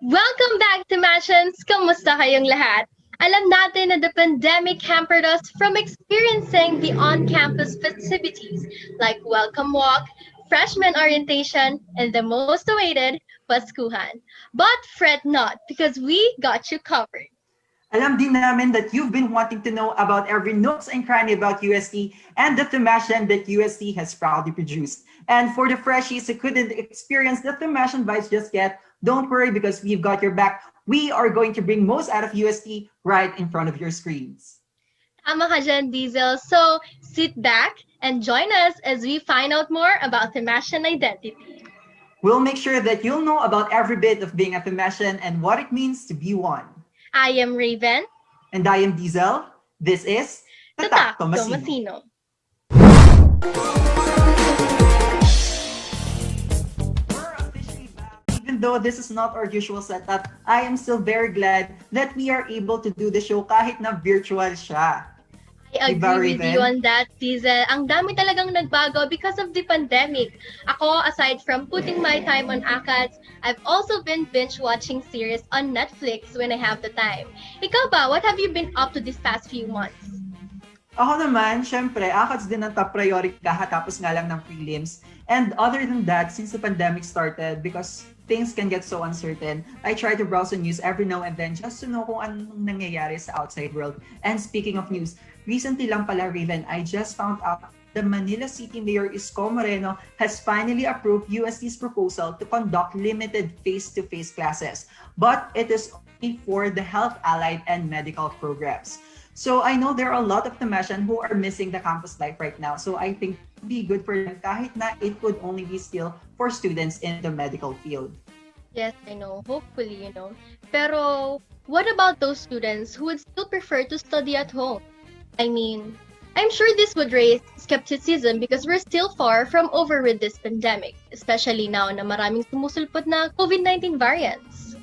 Welcome back to Mansions! Kamusta kayong lahat? Alam natin na the pandemic hampered us from experiencing the on-campus festivities like welcome walk, freshman orientation, and the most awaited, Paskuhan. But fret not, because we got you covered. Alam din namin that you've been wanting to know about every nooks and cranny about UST and the Themation that UST has proudly produced. And for the freshies who couldn't experience the Themation vibes just yet, don't worry because we've got your back. We are going to bring most out of UST right in front of your screens. Tama ka dyan, Diesel. So, sit back and join us as we find out more about the Themasian identity. We'll make sure that you'll know about every bit of being a Themasian and what it means to be one. I am Raven. And I am Dizelle. This is Tatak Tatak Tomasino. Tomasino. We're officially back. Even though this is not our usual setup, I am still very glad that we are able to do the show kahit na virtual siya. I Diba, agree with Raven? you on that, Diesel. Ang dami talagang nagbago because of the pandemic. Ako, aside from putting my time on ACADS, I've also been binge-watching series on Netflix when I have the time. Ikaw ba, what have you been up to these past few months? Ako naman, syempre, ACADS din ang top priority kakatapos nga lang ng prelims. And other than that, since the pandemic started, because things can get so uncertain, I try to browse the news every now and then just to know kung anong nangyayari sa outside world. And speaking of news, recently lang pala, Raven, I just found out the Manila City Mayor Isko Moreno has finally approved UST's proposal to conduct limited face-to-face classes. But it is only for the health, allied, and medical programs. So I know there are a lot of Themasian who are missing the campus life right now. So I think it would be good for them kahit na it would only be still for students in the medical field. Yes, I know. Hopefully, Pero, what about those students who would still prefer to study at home? I mean, I'm sure this would raise skepticism because we're still far from over with this pandemic, especially now na maraming sumusulpot na COVID-19 variants.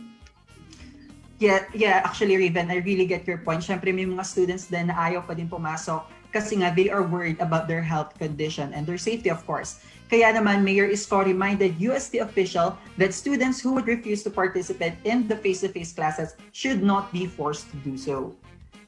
Yeah, actually, Raven, I really get your point. Syempre, may mga students din na ayaw pa din pumasok kasi nga they are worried about their health condition and their safety, of course. Kaya naman, Mayor Isko reminded UST official that students who would refuse to participate in the face-to-face classes should not be forced to do so.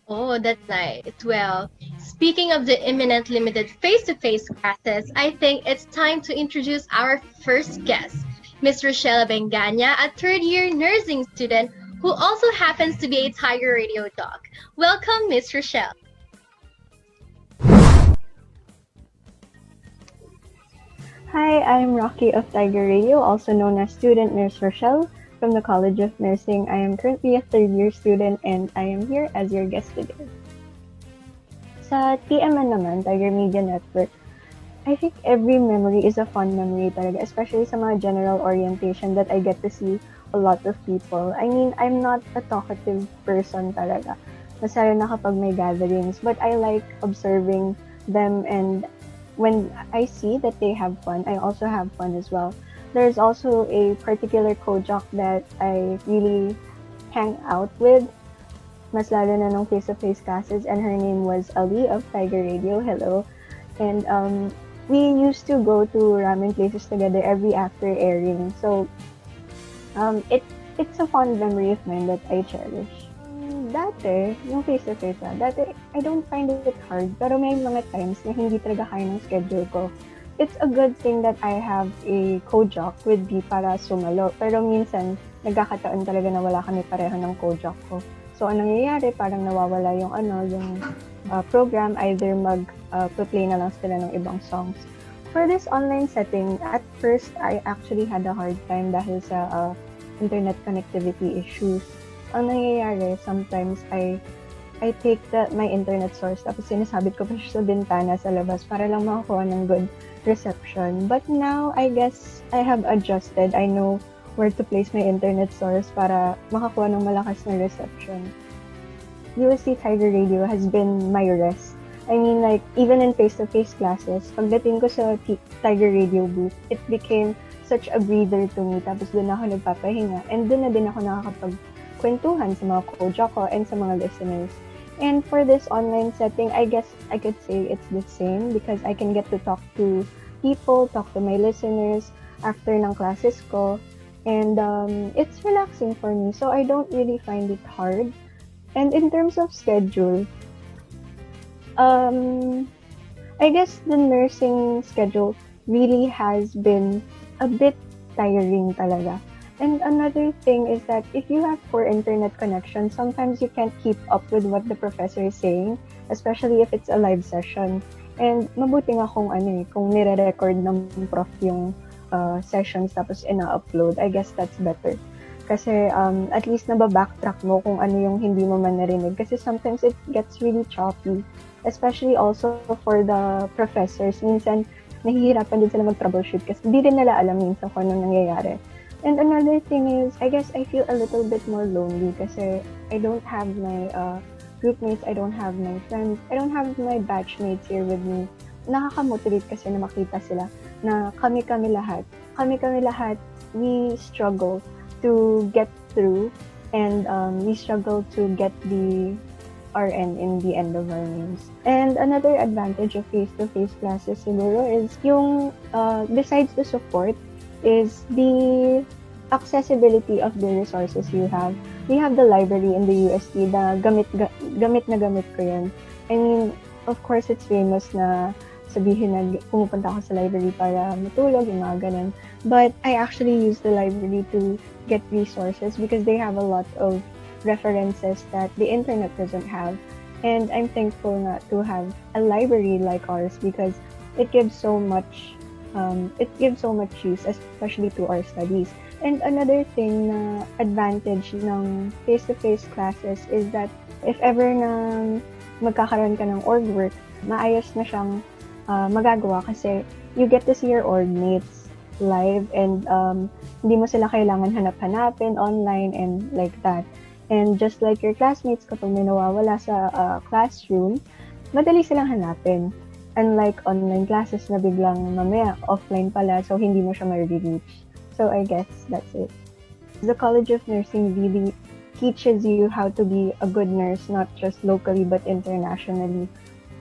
Oh, that's nice. Well, speaking of the imminent limited face-to-face classes, I think it's time to introduce our first guest, Miss Rochelle Abengaña, a third-year nursing student who also happens to be a Tiger Radio dog. Welcome, Miss Rochelle. Hi, I'm Rocky of Tiger Radio, also known as Student Nurse Rochelle from the College of Nursing. I am currently a third-year student and I am here as your guest today. Sa TMN naman, Tiger Media Network, I think every memory is a fun memory talaga, especially sa mga general orientation that I get to see a lot of people. I mean, I'm not a talkative person talaga. Masaya na kapag may gatherings, but I like observing them, and when I see that they have fun, I also have fun as well. There's also a particular co-jock that I really hang out with, mas lalo na nung face-to-face classes, and her name was Ali of Tiger Radio. Hello. And we used to go to ramen places together every after airing. So it's a fond memory of mine that I cherish. Dati, yung face-to-face dati, I don't find it hard, pero may mga times na hindi talaga kaya ng schedule ko. It's a good thing that I have a co-jock with me para sumalo, pero minsan, nagkakataon talaga na wala kami pareho ng co-jock ko. So, anong nangyayari, parang nawawala yung program, either mag-play na lang sila ng ibang songs. For this online setting, at first, I actually had a hard time dahil sa internet connectivity issues. Ang nangyayari, sometimes I take my internet source tapos sinasabit ko pa siya sa bintana sa labas para lang makakuha ng good reception. But now, I guess I have adjusted. I know where to place my internet source para makakuha ng malakas na reception. UST Tiger Radio has been my rest. I mean, like, even in face-to-face classes, pagdating ko sa Tiger Radio booth, it became such a breather to me. Tapos doon ako nagpapahinga. And doon na din ako nakakapagkwentuhan sa mga co-jock ko and sa mga listeners. And for this online setting, I guess I could say it's the same because I can get to talk to people, talk to my listeners after ng classes ko. And it's relaxing for me, so I don't really find it hard. And in terms of schedule, um, I guess the nursing schedule really has been a bit tiring talaga. And another thing is that if you have poor internet connection, sometimes you can't keep up with what the professor is saying, especially if it's a live session. And mabuti nga kung nire-record ng prof yung sessions tapos ina-upload. I guess that's better. Kasi at least nababacktrack mo kung ano yung hindi mo man narinig. Kasi sometimes it gets really choppy. Especially also for the professors. Minsan, nahihirapan din sila mag-troubleshoot kasi hindi rin nila alam minsan kung anong nangyayari. And another thing is, I guess I feel a little bit more lonely kasi I don't have my group mates, I don't have my friends, I don't have my batchmates here with me. Nakaka-motivate kasi na makita sila na kami-kami lahat, we struggle to get through and we struggle to get the RN in the end of our names. And another advantage of face-to-face classes siguro is yung, besides the support, is the accessibility of the resources you have. We have the library in the UST na gamit na gamit ko yun. I mean, of course, it's famous na sabihin na pumupunta ako sa library para matulog, yung mga ganun. But I actually use the library to get resources because they have a lot of references that the internet doesn't have. And I'm thankful not to have a library like ours because it gives so much use, especially to our studies. And another thing na advantage ng face-to-face classes is that if ever na magkakaroon ka ng org work, maayos na siyang magagawa kasi you get to see your org mates live and hindi mo sila kailangan hanap-hanapin online and like that. And just like your classmates, kapag may nawawala sa classroom, madali silang hanapin. Unlike online classes na biglang mamaya offline pala, so hindi mo siya ma-reach. So I guess that's it. The College of Nursing really teaches you how to be a good nurse, not just locally but internationally.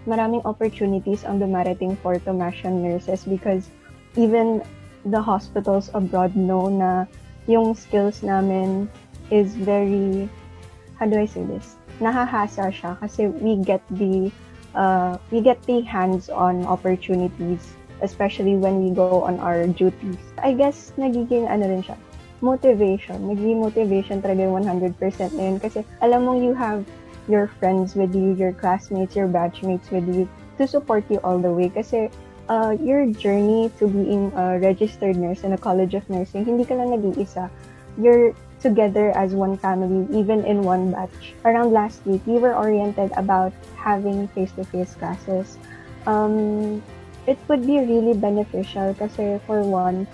Maraming opportunities ang dumarating for Tomasian nurses because even the hospitals abroad know na yung skills namin is very, how do I say this? Nahahasa siya kasi we get the hands-on opportunities, especially when we go on our duties. I guess nagiging rin siya, motivation. Nagiging motivation talaga yung 100% na yun kasi alam mong you have your friends with you, your classmates, your batchmates with you to support you all the way kasi your journey to being a registered nurse in a College of Nursing, hindi ka lang nag-iisa. You're together as one family, even in one batch. Around last week, we were oriented about having face-to-face classes. It would be really beneficial kasi for one,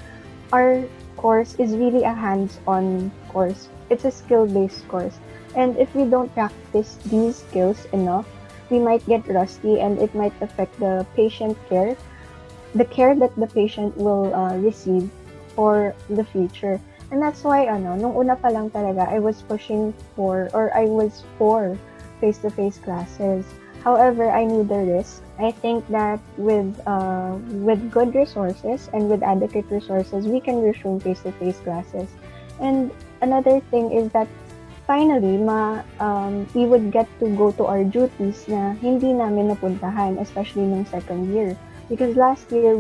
our course is really a hands-on course. It's a skill-based course. And if we don't practice these skills enough, we might get rusty and it might affect the patient care, the care that the patient will receive for the future. And that's why, nung una pa lang talaga, I was pushing for, or I was for face-to-face classes. However, I knew the risk. I think that with good resources and with adequate resources, we can resume face-to-face classes. And another thing is that finally, we would get to go to our duties na hindi namin napuntahan, especially nung second year. Because last year,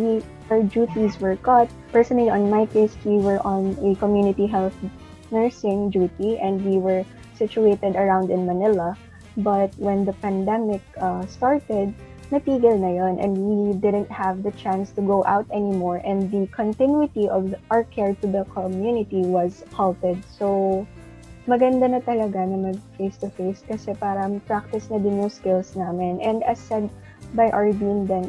our duties were cut. Personally, on my case, we were on a community health nursing duty and we were situated around in Manila. But when the pandemic started, napigil na yon and we didn't have the chance to go out anymore and the continuity of our care to the community was halted. So, maganda na talaga na mag face-to-face kasi parang practice na din yung skills namin. And as said by our dean then,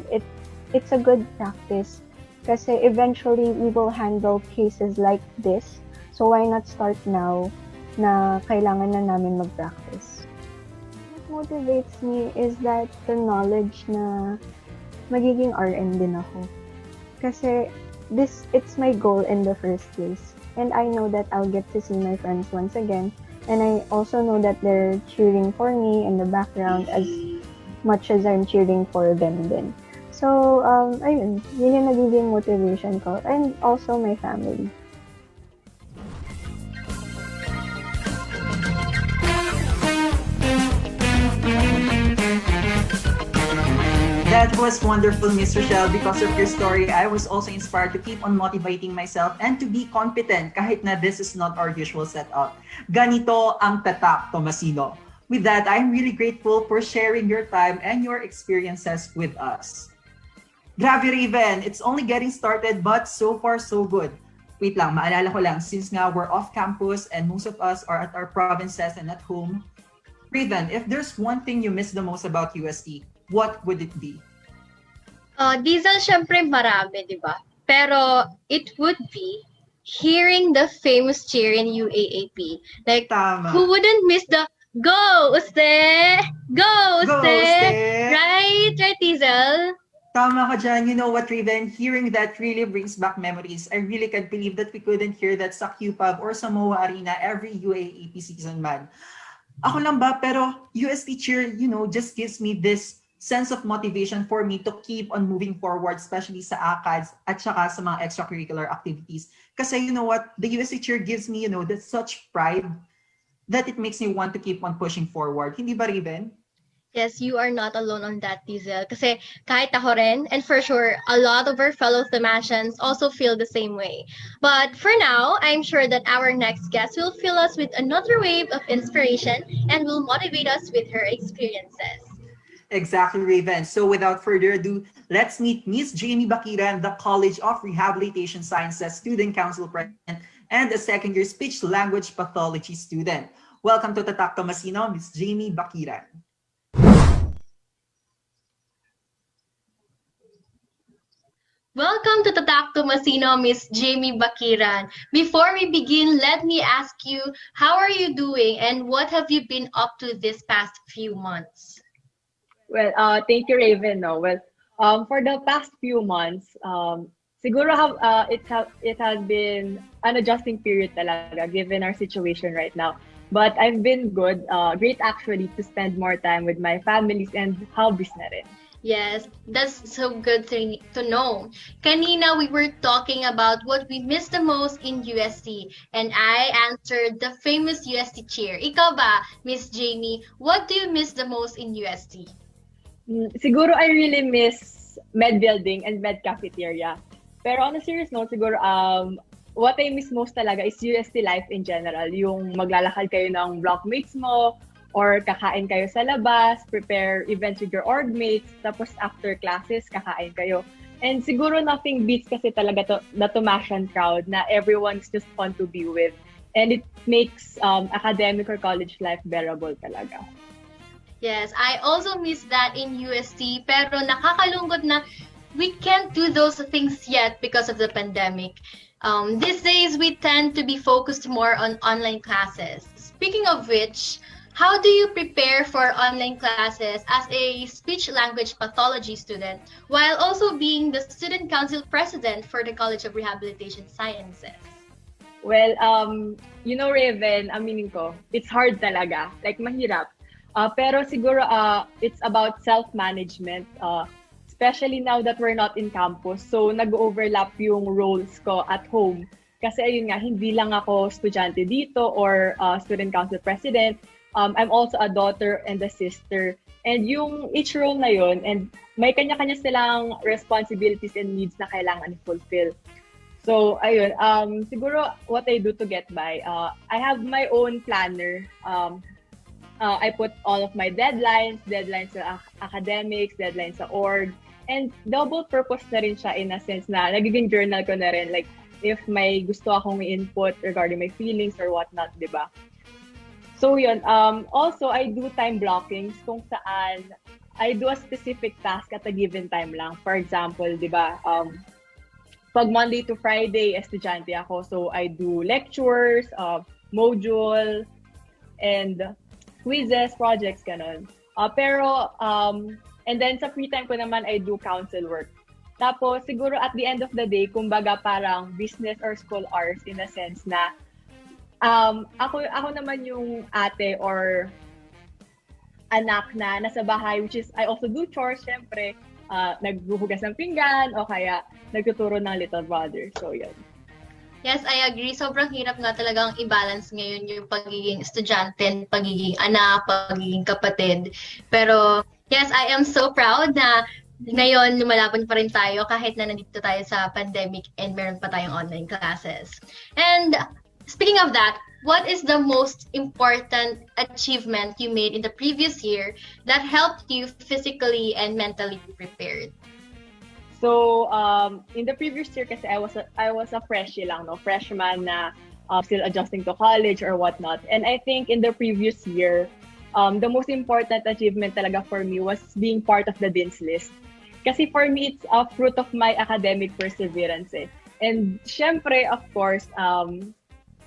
it's a good practice kasi eventually we will handle cases like this. So why not start now na kailangan na namin mag-practice? What motivates me is that the knowledge na magiging RN din ako. Kasi it's my goal in the first place. And I know that I'll get to see my friends once again. And I also know that they're cheering for me in the background as much as I'm cheering for them din. So, ayun, yun yung nagiging motivation ko. And also my family. That was wonderful, Miss Rochelle. Because of your story, I was also inspired to keep on motivating myself and to be competent kahit na this is not our usual setup. Ganito ang Tatak Tomasino. With that, I'm really grateful for sharing your time and your experiences with us. Grabe, Raven, it's only getting started but so far so good. Wait lang, maalala ko lang, since nga we're off campus and most of us are at our provinces and at home, Raven, if there's one thing you miss the most about UST, what would it be? Dizelle, syempre marami, di ba? Pero it would be hearing the famous cheer in UAAP. Like, Tama. who wouldn't miss the Go, Uste! Go, Go, Uste! Uste! Right, Dizelle? Tama ka dyan. You know what, Raven? Hearing that really brings back memories. I really can't believe that we couldn't hear that sa Q-Pub or sa MOA Arena every UAAP season, man. Ako lang ba, pero UST cheer, you know, just gives me this sense of motivation for me to keep on moving forward, especially sa ACADS at saka sa mga extracurricular activities. Kasi you know what, the UST cheer gives me, you know, that such pride that it makes me want to keep on pushing forward. Hindi ba, Raven? Yes, you are not alone on that, Dizelle. Kasi kahit ako rin, and for sure, a lot of our fellow Themasians also feel the same way. But for now, I'm sure that our next guest will fill us with another wave of inspiration and will motivate us with her experiences. Exactly, Raven. So without further ado, let's meet Miss Jaimee Baquiran, the College of Rehabilitation Sciences Student Council President and a second-year Speech Language Pathology student. Welcome to Tatak Tomasino, Miss Jaimee Baquiran. Welcome to Tatak Tomasino, Miss Jaimee Baquiran. Before we begin, let me ask you, how are you doing and what have you been up to this past few months? Well, thank you, Raven. No, well, for the past few months, siguro it has been an adjusting period talaga given our situation right now. But I've been good, great actually to spend more time with my families and hobbies na rin. Yes, that's so good to know. Kanina, we were talking about what we miss the most in UST, and I answered the famous UST cheer. Ikaw ba, Miss Jaimee, what do you miss the most in UST? Siguro I really miss med building and med cafeteria. Pero on a serious note, siguro what I miss most talaga is UST life in general. Yung maglalakad kayo ng blockmates mo, or kakain kayo sa labas, prepare events with your org mates, tapos after classes, kakain kayo. And siguro nothing beats kasi talaga the Tomasian crowd na everyone's just fun to be with. And it makes academic or college life bearable talaga. Yes, I also miss that in UST, pero nakakalungkot na we can't do those things yet because of the pandemic. These days, we tend to be focused more on online classes. Speaking of which, how do you prepare for online classes as a speech-language pathology student while also being the student council president for the College of Rehabilitation Sciences? Well, you know, Raven, aminin ko, it's hard talaga, like mahirap. Pero siguro it's about self-management, especially now that we're not in campus. So nag-overlap yung roles ko at home. Kasi ayun nga, hindi lang ako estudyante dito or student council president. I'm also a daughter and a sister. And yung each role na yun, and may kanya-kanya silang responsibilities and needs na kailangan i-fulfill. So, ayun, siguro what I do to get by, I have my own planner. I put all of my deadlines sa academics, deadlines sa org, and double purpose na rin siya in a sense na nagiging journal ko na rin, like if may gusto akong i-input regarding my feelings or whatnot, di ba? So yun, also I do time blockings kung saan I do a specific task at a given time lang. For example, di ba, pag Monday to Friday, estudyante ako, so I do lectures, module, and quizzes, projects, ganun. And then sa free time ko naman, I do council work. Tapos, siguro at the end of the day, kumbaga parang business or school hours in a sense na ako naman yung ate or anak na nasa bahay, which is I also do chores, syempre, naghuhugas ng pinggan o kaya nagtuturo ng little brother. So, yun. Yes, I agree. Sobrang hirap nga talagang i-balance ngayon yung pagiging estudyante, pagiging anak, pagiging kapatid. Pero, yes, I am so proud na ngayon lumalaban pa rin tayo kahit na nandito tayo sa pandemic and meron pa tayong online classes. And speaking of that, what is the most important achievement you made in the previous year that helped you physically and mentally prepared? So, in the previous year kasi I was a freshie lang, no? Freshman na still adjusting to college or whatnot. And I think in the previous year, the most important achievement talaga for me was being part of the Dean's List. Kasi for me, it's a fruit of my academic perseverance. Eh. And syempre, of course,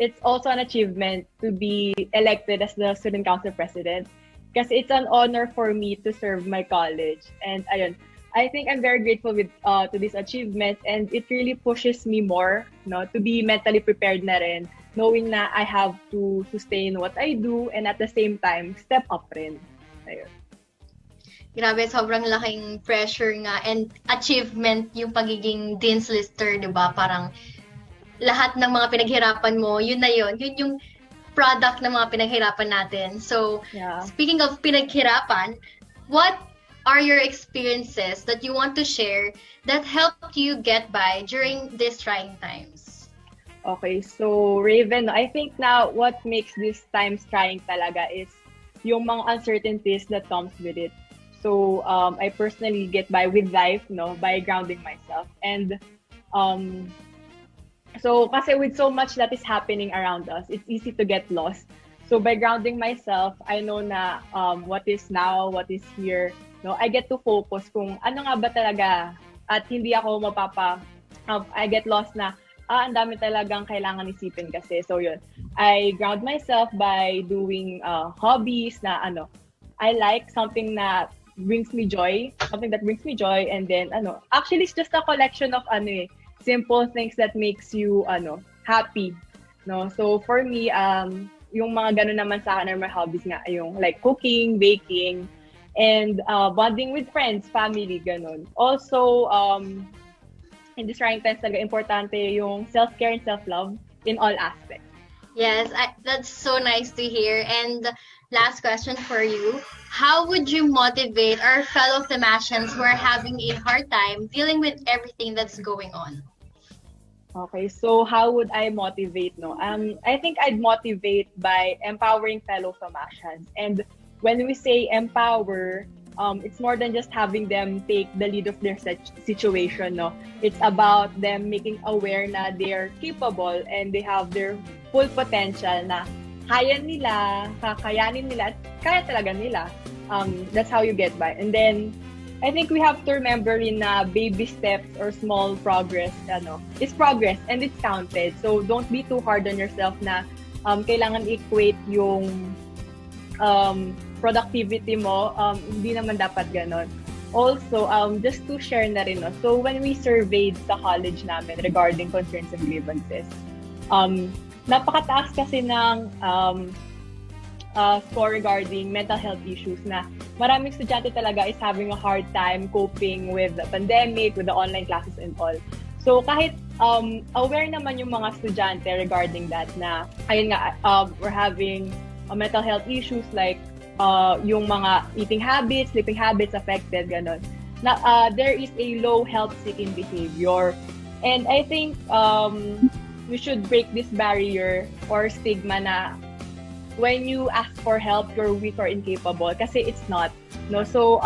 it's also an achievement to be elected as the Student Council President. Kasi it's an honor for me to serve my college. And ayun, I think I'm very grateful to this achievement, and it really pushes me more, no, to be mentally prepared na rin, knowing na I have to sustain what I do and at the same time step up rin. Ayun. Grabe, sobrang laking pressure nga and achievement yung pagiging Dean's Lister, di ba? Parang lahat ng mga pinaghirapan mo, yun na yun. Yun yung product ng mga pinaghirapan natin. So, Yeah. speaking of pinaghirapan, what are your experiences that you want to share that helped you get by during these trying times? Okay, so Raven, I think now what makes these times trying talaga is yung mga uncertainties that comes with it. So I personally get by with life, no, by grounding myself. And so kasi with so much that is happening around us, it's easy to get lost. So by grounding myself, I know na what is now, what is here. No, I get to focus kung ano nga ba talaga at hindi ako I get lost na ang dami talagang kailangan isipin kasi. So yun, I ground myself by doing hobbies na I like something na brings me joy, and then actually it's just a collection of simple things that makes you happy, no? So for me, yung mga ganun naman sa akin are my hobbies nga, yung like cooking, baking, and bonding with friends, family, ganun. Also, in these trying times talaga, importante yung self-care and self-love in all aspects. Yes, that's so nice to hear. And last question for you. How would you motivate our fellow Themasians who are having a hard time dealing with everything that's going on? Okay, so how would I motivate, no? I think I'd motivate by empowering fellow Themasians. And when we say empower, it's more than just having them take the lead of their situation, no? It's about them making aware na they're capable and they have their full potential na kaya nila, kakayanin nila, at kaya talaga nila. That's how you get by. And then, I think we have to remember na baby steps or small progress, is progress and it's counted. So don't be too hard on yourself na kailangan equate yung productivity mo, hindi naman dapat ganon. Also, just to share na rin, no? So when we surveyed sa college namin regarding concerns and grievances, napakataas kasi ng score regarding mental health issues na maraming estudyante talaga is having a hard time coping with the pandemic, with the online classes and all. So kahit aware naman yung mga estudyante regarding that na, ayun nga, we're having mental health issues like yung mga eating habits, sleeping habits affected, ganon. Na, there is a low health-seeking behavior. And I think we should break this barrier or stigma na when you ask for help, you're weak or incapable. Kasi it's not. No? So,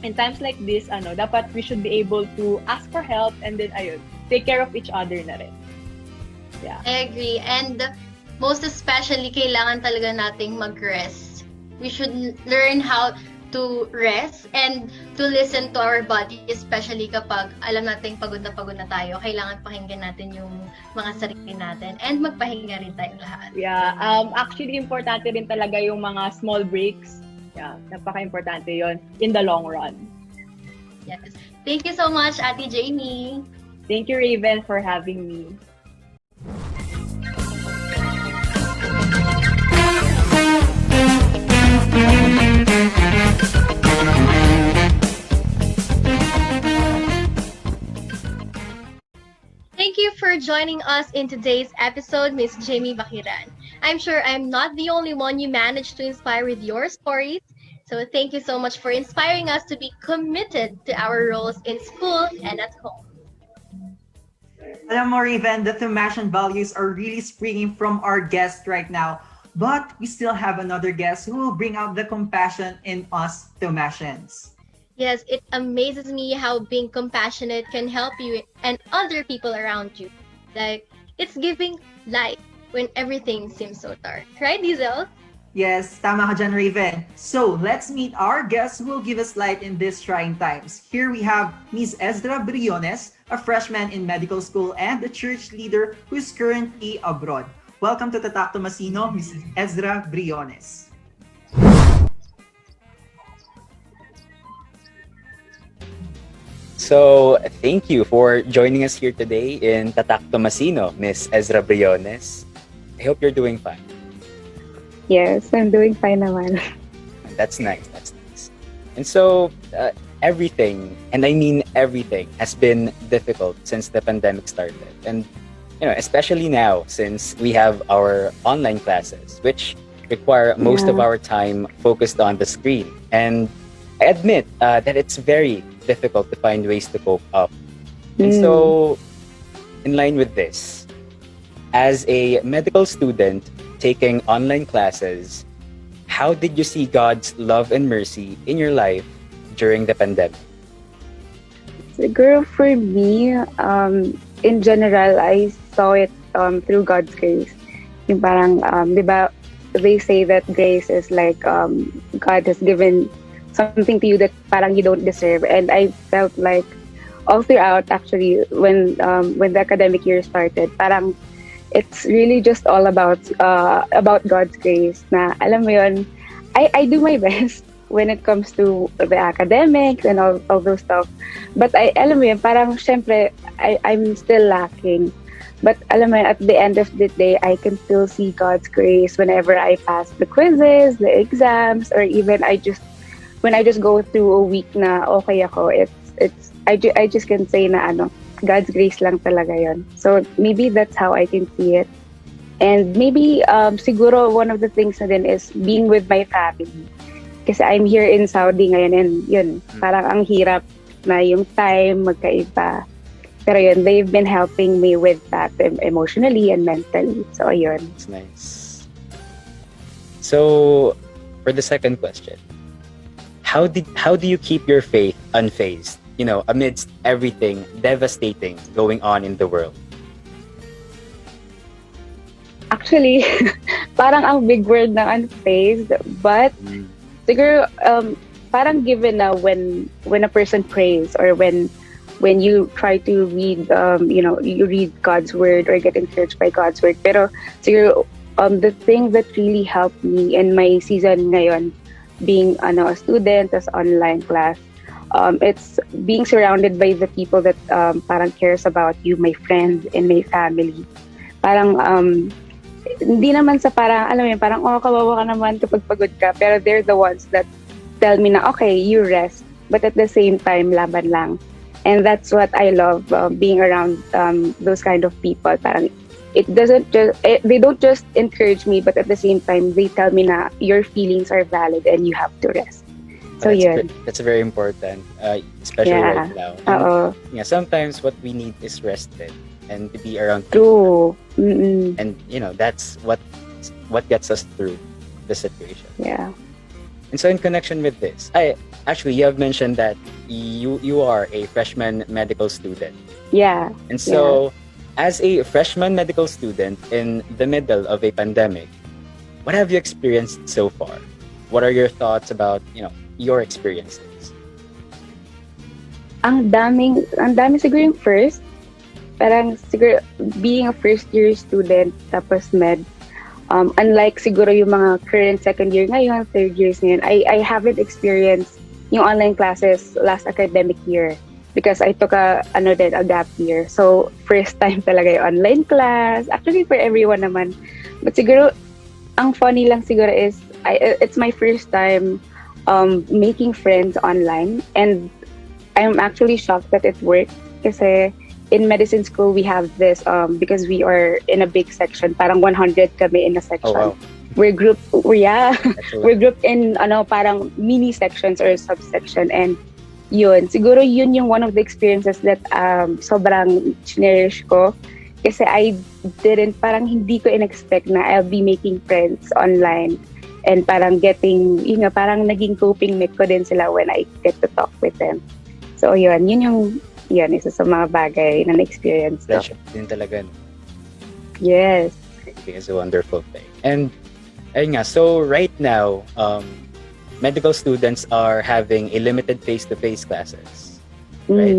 in times like this, dapat we should be able to ask for help and then, take care of each other na rin. Yeah. I agree. And most especially, kailangan talaga nating mag-rest. We should learn how to rest and to listen to our body, especially kapag alam nating pagod na tayo. Kailangan pakinggan natin yung mga sarili natin and magpahinga rin tayong lahat. Yeah, actually importante rin talaga yung mga small breaks. Yeah, napaka-importante yon in the long run. Yes. Thank you so much, Ate Jaimee. Thank you, Raven, for having me. Thank you for joining us in today's episode, Miss Jaimee Baquiran. I'm sure I'm not the only one you managed to inspire with your stories. So thank you so much for inspiring us to be committed to our roles in school and at home. Alam mo, Raven, the Tomasian values are really springing from our guest right now. But we still have another guest who will bring out the compassion in us Tomasians. Yes, it amazes me how being compassionate can help you and other people around you. Like, it's giving light when everything seems so dark. Right, Dizelle? Yes, tama ka dyan, Raven. So, let's meet our guest who will give us light in these trying times. Here we have Ms. Ezra Briones, a freshman in medical school and a church leader who is currently abroad. Welcome to Tatak Tomasino, Ms. Ezra Briones. So, thank you for joining us here today in Tatak Tomasino, Miss Ezra Briones. I hope you're doing fine. Yes, I'm doing fine naman. That's nice. That's nice. And so, everything, and I mean everything, has been difficult since the pandemic started. And, especially now, since we have our online classes, which require most of our time focused on the screen. And I admit that it's very difficult to find ways to cope up. And so, in line with this, as a medical student taking online classes, how did you see God's love and mercy in your life during the pandemic? Siguro for me, in general, I saw it through God's grace. Yung parang, di ba, they say that grace is like God has given something to you that parang you don't deserve. And I felt like all throughout, actually, when the academic year started, parang it's really just all about God's grace. Na alam mo yun, I do my best when it comes to the academics and all those stuff. But alam mo yun, parang syempre, I'm still lacking. But alam mo yun, at the end of the day, I can still see God's grace whenever I pass the quizzes, the exams, or even when I just go through a week na okay ako. I just can say na God's grace lang talaga yon. So maybe that's how I can see it. And maybe siguro one of the things na din is being with my family. Kasi I'm here in Saudi ngayon and yun, parang ang hirap na yung time magkaiba. Pero yun, they've been helping me with that emotionally and mentally. So yun. It's nice. So, for the second question, how do you keep your faith unfazed? Amidst everything devastating going on in the world? Actually, parang ang big word na unfazed, but siguro parang given na when a person prays or when you try to read you read God's word or get encouraged by God's word. Pero siguro the thing that really helped me in my season ngayon, being a student as online class, it's being surrounded by the people that parang cares about you, my friends and my family. Parang hindi naman sa parang alam mo parang kawawa ka naman kapag pagod ka, pero they're the ones that tell me na okay, you rest, but at the same time laban lang. And that's what I love, being around those kind of people. Parang it doesn't just they don't just encourage me, but at the same time they tell me na your feelings are valid and you have to rest. So that's very important, especially right now. And, sometimes what we need is rested and to be around people. True. And that's what gets us through the situation. Yeah. And so in connection with this, you have mentioned that you are a freshman medical student. Yeah. And so as a freshman medical student in the middle of a pandemic, what have you experienced so far? What are your thoughts about, your experiences? Ang dami siguro yung first. Parang siguro being a first year student tapos med, unlike siguro yung mga current second year ngayon, third years ngayon, I haven't experienced yung online classes last academic year because I took a gap year. So first time talaga yung online class. Actually for everyone naman. But siguro ang funny lang siguro is it's my first time making friends online, and I'm actually shocked that it worked kasi in medicine school we have this because we are in a big section, parang 100 kami in a section. Oh, wow. we're grouped, yeah, That's we're grouped in parang mini sections or subsection, and yun, siguro yun yung one of the experiences that sobrang cherish ko kasi I didn't, parang hindi ko in-expect na I'll be making friends online and parang getting, parang naging coping mate ko din sila when I get to talk with them. So yun isa sa mga bagay na na-experience ko. Friendship din talaga. No? Yes. It's a wonderful thing. And ayun nga, so right now, medical students are having a limited face-to-face classes, right?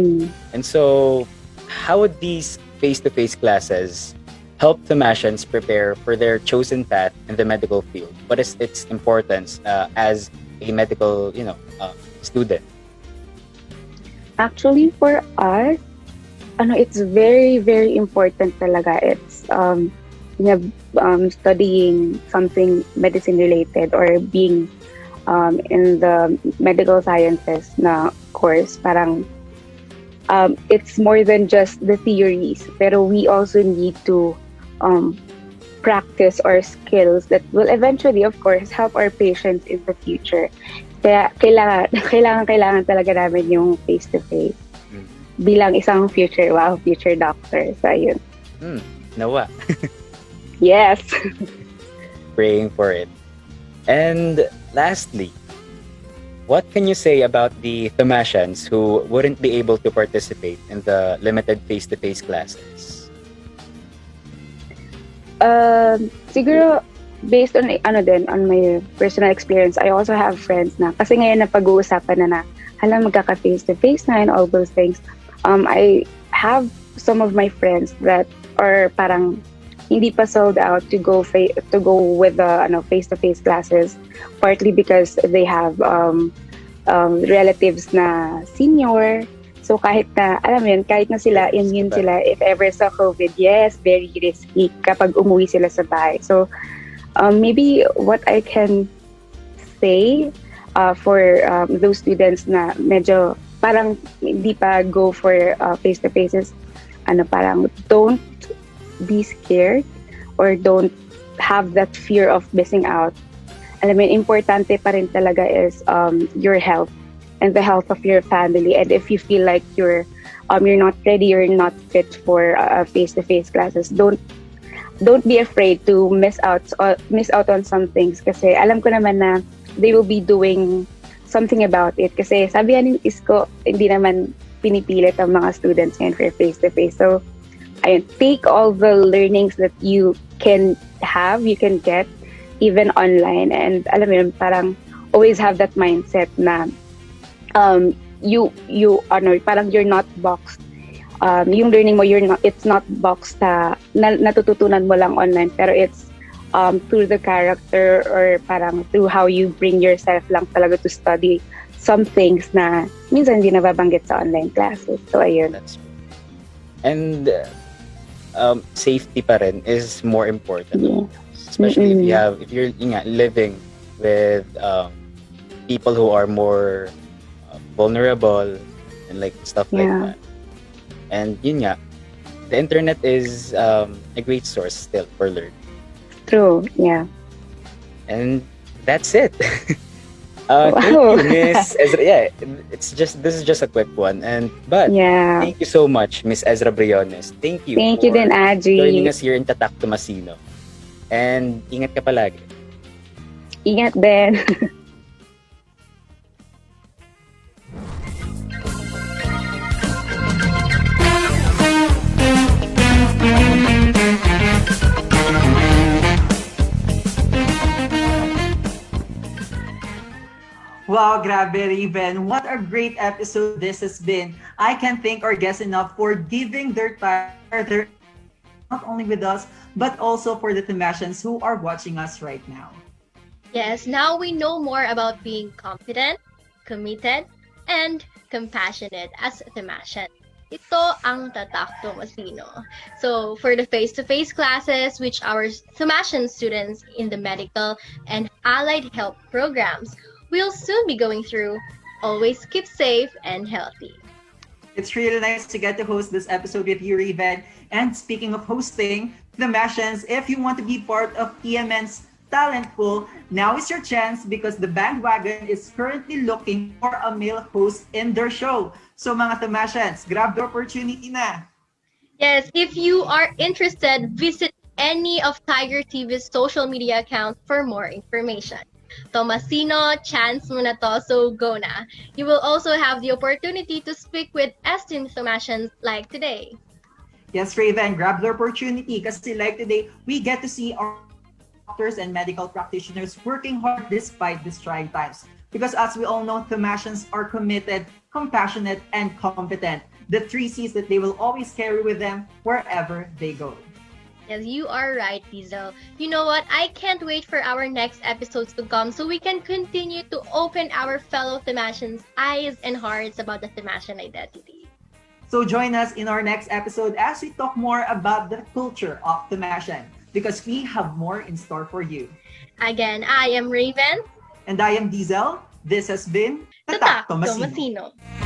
And so, how would these face-to-face classes help Thomasians prepare for their chosen path in the medical field? What is its importance as a medical, student? Actually, for us, it's very, very important talaga. It's studying something medicine related or being in the medical sciences na course. Parang it's more than just the theories, pero we also need to practice our skills that will eventually, of course, help our patients in the future. Kaya kailangan talaga namin yung face-to-face bilang isang future doctor. So, ayun. Nawa. Yes. Praying for it. And lastly, what can you say about the Thomasians who wouldn't be able to participate in the limited face-to-face classes? Siguro, based on on my personal experience, I also have friends na, kasi ngayon na pag-uusapan na hala, magkaka face-to-face na and all those things. I have some of my friends that are parang hindi pa sold out to go with the face-to-face classes, partly because they have relatives na senior. So kahit na, alam mo yun, kahit na sila, immune sila, if ever sa COVID, yes, very risky kapag umuwi sila sa bahay. So maybe what I can say for those students na medyo parang hindi pa go for face-to-face is, parang don't be scared or don't have that fear of missing out. Alam mo, importante pa rin talaga is your health and the health of your family. And if you feel like you're not ready, you're not fit for face-to-face classes, don't be afraid to miss out on some things, kasi alam ko naman na they will be doing something about it. Kasi sabi nga ng ISCO, hindi naman pinipilit ang mga students ngayon for face-to-face. So, ayun, take all the learnings that you can get even online, and alam mo yun, parang always have that mindset na parang you're not boxed. Yung learning mo, it's not boxed na natututunan mo lang online, pero it's through the character or parang through how you bring yourself lang talaga to study some things na minsan hindi nababanggit sa online classes. So ayun. That's true. And safety pa rin is more important. Yeah. Especially if you're living with people who are more vulnerable and like stuff like that. And yun nga, the internet is a great source still for learning. True, yeah. And that's it. Wow. Thank you, Miss Ezra. Yeah, this is just a quick one. But thank you so much, Miss Ezra Briones. Thank you. Thank you din, Aji. Joining us here in Tatak Tomasino. And ingat ka palagi. Ingat din. Wow, grabe, Raven. What a great episode this has been. I can't thank our guests enough for giving their time, not only with us, but also for the Thomasians who are watching us right now. Yes, now we know more about being confident, committed, and compassionate as a Thomasian. Ito ang Tatak Tomasino. So, for the face-to-face classes, which our Thomasian students in the medical and allied health programs we'll soon be going through, always keep safe and healthy. It's really nice to get to host this episode with you, Raven. And speaking of hosting, Thomasians, if you want to be part of EMN's talent pool, now is your chance because the bandwagon is currently looking for a male host in their show. So mga Tomasians, grab the opportunity na. Yes, if you are interested, visit any of Tiger TV's social media accounts for more information. Tomasino, chance mo na to, so go na. You will also have the opportunity to speak with esteemed Thomasians like today. Yes, Raven, grab the opportunity kasi like today, we get to see our doctors and medical practitioners working hard despite these trying times. Because as we all know, Thomasians are committed, compassionate, and competent. The 3 C's that they will always carry with them wherever they go. Yes, you are right, Dizelle. You know what? I can't wait for our next episodes to come so we can continue to open our fellow Thomasians' eyes and hearts about the Thomasian identity. So join us in our next episode as we talk more about the culture of Thomasian because we have more in store for you. Again, I am Raven. And I am Dizelle. This has been Tatak Tatak Tomasino. Tomasino.